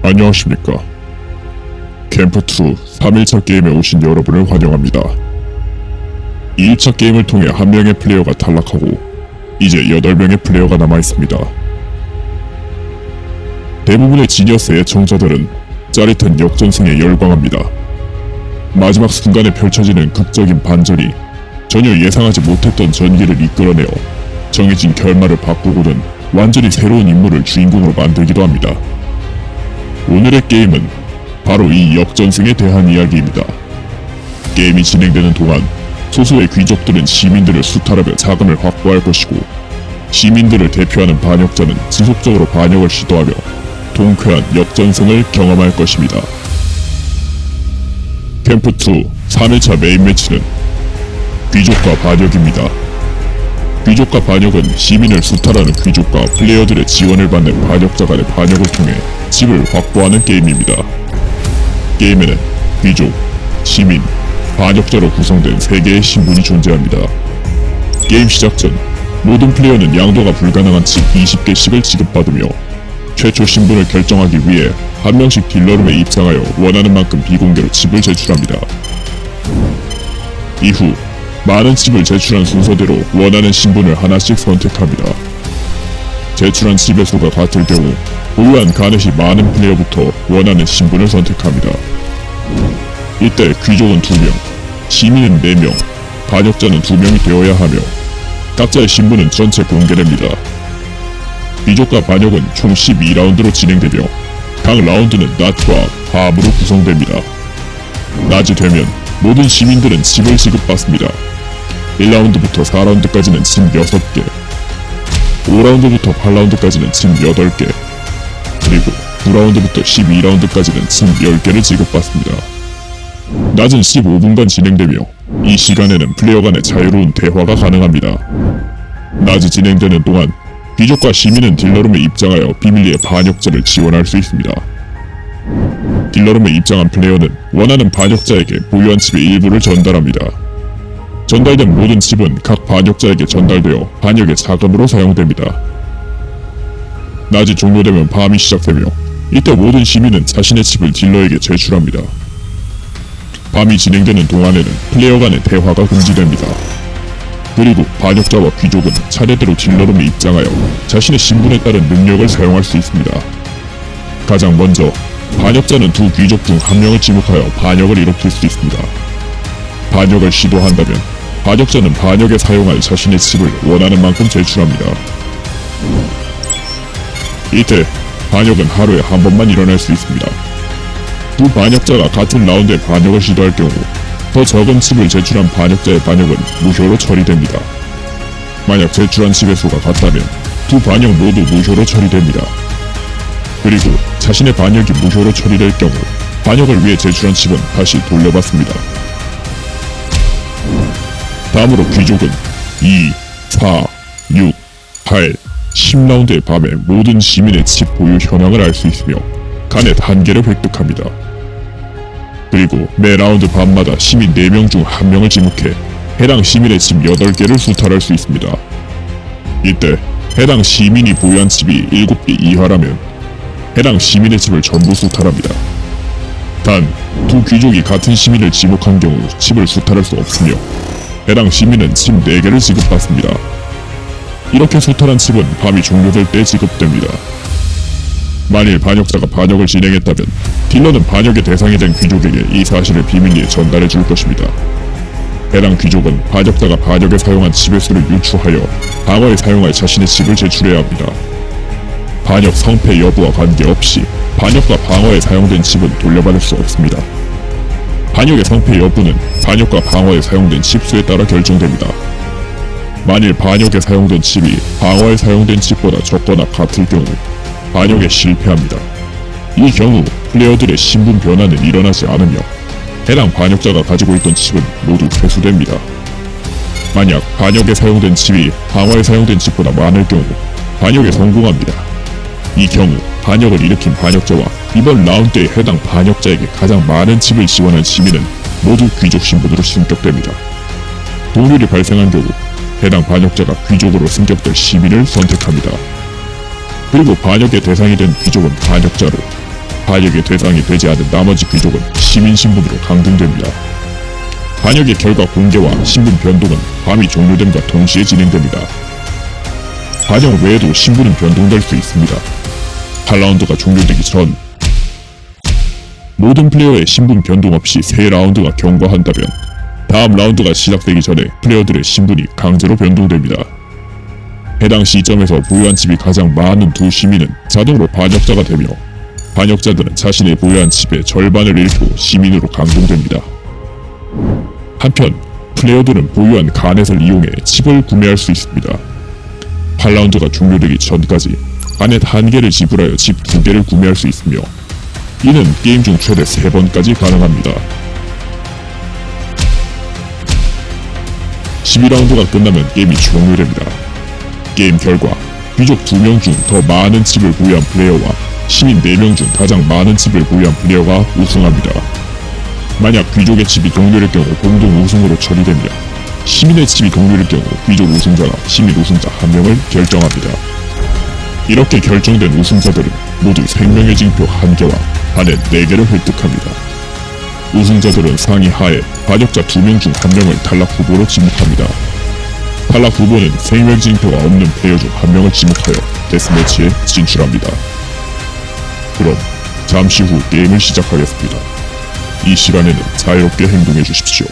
안녕하십니까. 캠프2 3일차 게임에 오신 여러분을 환영합니다. 2일차 게임을 통해 한 명의 플레이어가 탈락하고 이제 8명의 플레이어가 남아있습니다. 대부분의 지니어스 애청자들은 짜릿한 역전승에 열광합니다. 마지막 순간에 펼쳐지는 극적인 반전이 전혀 예상하지 못했던 전기를 이끌어내어 정해진 결말을 바꾸고는 완전히 새로운 인물을 주인공으로 만들기도 합니다. 오늘의 게임은 바로 이 역전승에 대한 이야기입니다. 게임이 진행되는 동안 소수의 귀족들은 시민들을 수탈하며 자금을 확보할 것이고, 시민들을 대표하는 반역자는 지속적으로 반역을 시도하며 통쾌한 역전승을 경험할 것입니다. 캠프2 3일차 메인 매치는 귀족과 반역입니다. 귀족과 반역은 시민을 수탈하는 귀족과 플레이어들의 지원을 받는 반역자 간의 반역을 통해 집을 확보하는 게임입니다. 게임에는 귀족, 시민, 반역자로 구성된 3개의 신분이 존재합니다. 게임 시작 전 모든 플레이어는 양도가 불가능한 집 20개씩을 지급받으며 최초 신분을 결정하기 위해 한 명씩 딜러룸에 입장하여 원하는 만큼 비공개로 집을 제출합니다. 이후 많은 집을 제출한 순서대로 원하는 신분을 하나씩 선택합니다. 제출한 집의 수가 같을 경우 보유한 가넷이 많은 플레이어부터 원하는 신분을 선택합니다. 이때 귀족은 2명, 시민은 4명, 반역자는 2명이 되어야 하며 각자의 신분은 전체 공개됩니다. 귀족과 반역은 총 12라운드로 진행되며 각 라운드는 낮과 밤으로 구성됩니다. 낮이 되면 모든 시민들은 집을 지급받습니다. 1라운드부터 4라운드까지는 집 6개, 5라운드부터 8라운드까지는 집 8개, 그리고 9라운드부터 12라운드까지는 집 10개를 지급받습니다. 낮은 15분간 진행되며 이 시간에는 플레이어 간의 자유로운 대화가 가능합니다. 낮이 진행되는 동안 귀족과 시민은 딜러룸에 입장하여 비밀리에 반역자를 지원할 수 있습니다. 딜러룸에 입장한 플레이어는 원하는 반역자에게 보유한 집의 일부를 전달합니다. 전달된 모든 집은 각 반역자에게 전달되어 반역의 자금으로 사용됩니다. 낮이 종료되면 밤이 시작되며 이때 모든 시민은 자신의 집을 딜러에게 제출합니다. 밤이 진행되는 동안에는 플레이어 간의 대화가 금지됩니다. 그리고 반역자와 귀족은 차례대로 딜러룸에 입장하여 자신의 신분에 따른 능력을 사용할 수 있습니다. 가장 먼저 반역자는 2 귀족 중 1명을 지목하여 반역을 일으킬 수 있습니다. 반역을 시도한다면 반역자는 반역에 사용할 자신의 집을 원하는 만큼 제출합니다. 이때 반역은 하루에 한 번만 일어날 수 있습니다. 2 반역자가 같은 라운드에 반역을 시도할 경우 더 적은 집을 제출한 반역자의 반역은 무효로 처리됩니다. 만약 제출한 집의 수가 같다면 2 반역 모두 무효로 처리됩니다. 그리고 자신의 반역이 무효로 처리될 경우 반역을 위해 제출한 집은 다시 돌려받습니다. 다음으로 귀족은 2, 4, 6, 8, 10라운드의 밤에 모든 시민의 집 보유 현황을 알 수 있으며 가넷 1개를 획득합니다. 그리고 매 라운드 밤마다 시민 4명 중 1명을 지목해 해당 시민의 집 8개를 수탈할 수 있습니다. 이때 해당 시민이 보유한 집이 7개 이하라면 해당 시민의 집을 전부 수탈합니다. 단, 2 귀족이 같은 시민을 지목한 경우 집을 수탈할 수 없으며 해당 시민은 집 4개를 지급받습니다. 이렇게 수탈한 집은 밤이 종료될 때 지급됩니다. 만일 반역자가 반역을 진행했다면 딜러는 반역의 대상이 된 귀족에게 이 사실을 비밀리에 전달해 줄 것입니다. 해당 귀족은 반역자가 반역에 사용한 집의 수를 유추하여 방어에 사용할 자신의 집을 제출해야 합니다. 반역 성패 여부와 관계없이 반역과 방어에 사용된 집은 돌려받을 수 없습니다. 반역의 성패 여부는 반역과 방어에 사용된 집 수에 따라 결정됩니다. 만일 반역에 사용된 칩이 방어에 사용된 칩보다 적거나 같을 경우 반역에 실패합니다. 이 경우 플레이어들의 신분 변화는 일어나지 않으며 해당 반역자가 가지고 있던 칩은 모두 회수됩니다. 만약 반역에 사용된 칩이 방어에 사용된 칩보다 많을 경우 반역에 성공합니다. 이 경우 반역을 일으킨 반역자와 이번 라운드에 해당 반역자에게 가장 많은 칩을 지원한 시민은 모두 귀족 신분으로 승격됩니다. 동률이 발생한 경우 해당 반역자가 귀족으로 승격될 시민을 선택합니다. 그리고 반역의 대상이 된 귀족은 반역자로, 반역의 대상이 되지 않은 나머지 귀족은 시민 신분으로 강등됩니다. 반역의 결과 공개와 신분 변동은 밤이 종료됨과 동시에 진행됩니다. 반역 외에도 신분은 변동될 수 있습니다. 8라운드가 종료되기 전 모든 플레이어의 신분 변동 없이 3라운드가 경과한다면 다음 라운드가 시작되기 전에 플레이어들의 신분이 강제로 변동됩니다. 해당 시점에서 보유한 칩이 가장 많은 두 시민은 자동으로 반역자가 되며 반역자들은 자신의 보유한 칩의 절반을 잃고 시민으로 강등됩니다. 한편 플레이어들은 보유한 가넷을 이용해 칩을 구매할 수 있습니다. 8라운드가 종료되기 전까지 가넷 1개를 지불하여 칩 2개를 구매할 수 있으며 이는 게임 중 최대 3번까지 가능합니다. 12라운드가 끝나면 게임이 종료됩니다. 게임 결과 귀족 2명 중 더 많은 칩을 보유한 플레이어와 시민 4명 중 가장 많은 칩을 보유한 플레이어가 우승합니다. 만약 귀족의 칩이 동률일 경우 공동 우승으로 처리되며 시민의 칩이 동률일 경우 귀족 우승자가 시민 우승자 1명을 결정합니다. 이렇게 결정된 우승자들은 모두 생명의 징표 1개와 반넷 4개를 획득합니다. 우승자들은 상위 하에 반역자 2명 중 1명을 탈락 후보로 지목합니다. 탈락 후보는 생명 징표가 없는 플레이어 중 1명을 지목하여 데스매치에 진출합니다. 그럼 잠시 후 게임을 시작하겠습니다. 이 시간에는 자유롭게 행동해 주십시오.